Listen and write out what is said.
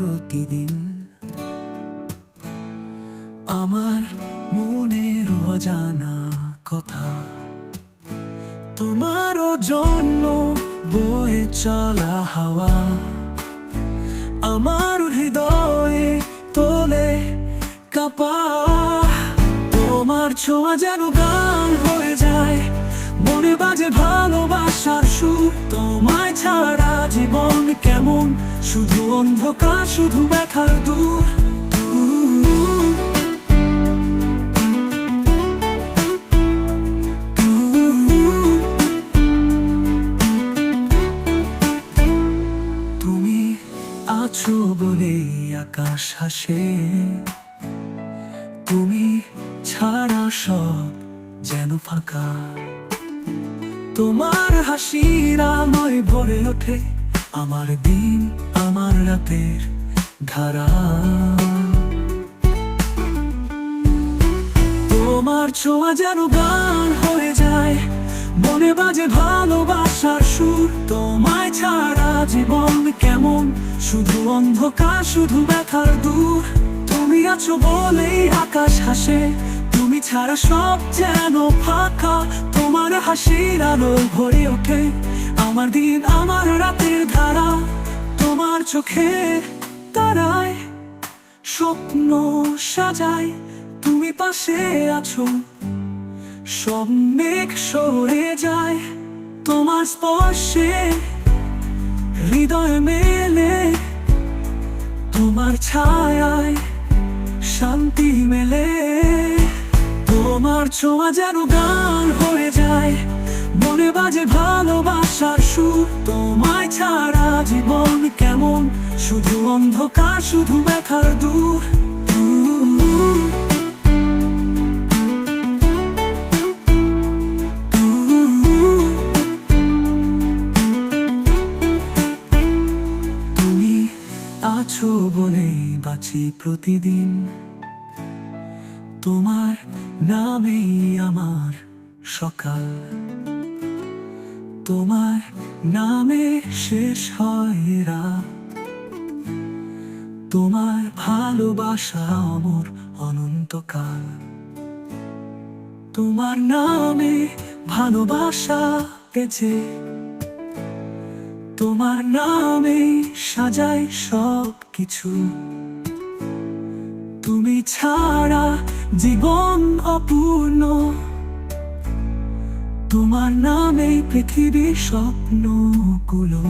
প্রতিদিন। আমার মনের অজানা কথা তোমারও জন্য বয়ে চলা হাওয়া আমার হৃদয়ে তোলে কাঁপা। তোমার ছোঁয়া যেন গান হয়ে যায়, মনে বাজে ভালোবাসার সুর। তোমায় ছাড়া জীবন কেমন, শুধু অন্ধকার, শুধু ব্যথার দূর। তুমি আছো বলে আকাশ হাসে, তুমি ছাড়া সব যেন ফাঁকা। তোমার হাসির আলোয় ভরে ওঠে আমার দিন, আমার রাতের ধারা। তোমার ছোঁয়া যেন গান হয়ে যায়, মনে বাজে ভালোবাসার সুর। তোমায় ছাড়া জীবন কেমন, শুধু অন্ধকার, শুধু ব্যথার দূর। তুমি আছো বলেই আকাশ হাসে, তুমি ছাড়া সব যেন ফাঁকা। তোমার হাসির আলো ভরে ওঠে আমার দিন, আমার রাতের ধারা। তোমার চোখে তারায় স্বপ্ন সাজায়, তুমি পাশে আছো, সব মেঘ সরে যায়। তোমার স্পর্শে হৃদয় মেলে, তোমার ছায়ায় শান্তি মেলে। তোমার ছোঁয়া যেন গান হয়ে যায়, মনে বাজে ভালোবাসার সুর। তোমায় ছাড়া জীবন কেমন, শুধু অন্ধকার, শুধু ব্যথার দূর। তুমি আছো বলেই বাঁচি প্রতিদিন, তোমার নামেই আমার সকাল। তোমার নামে শেষ হয় রাত, তোমার ভালোবাসা অমর অনন্তকাল। তোমার নামে ভালোবাসা পেছে, তোমার নামে সাজাই সব কিছু। তুমি ছাড়া জীবন অপূর্ণ, তোমার নামে পৃথিবীর স্বপ্নগুলো।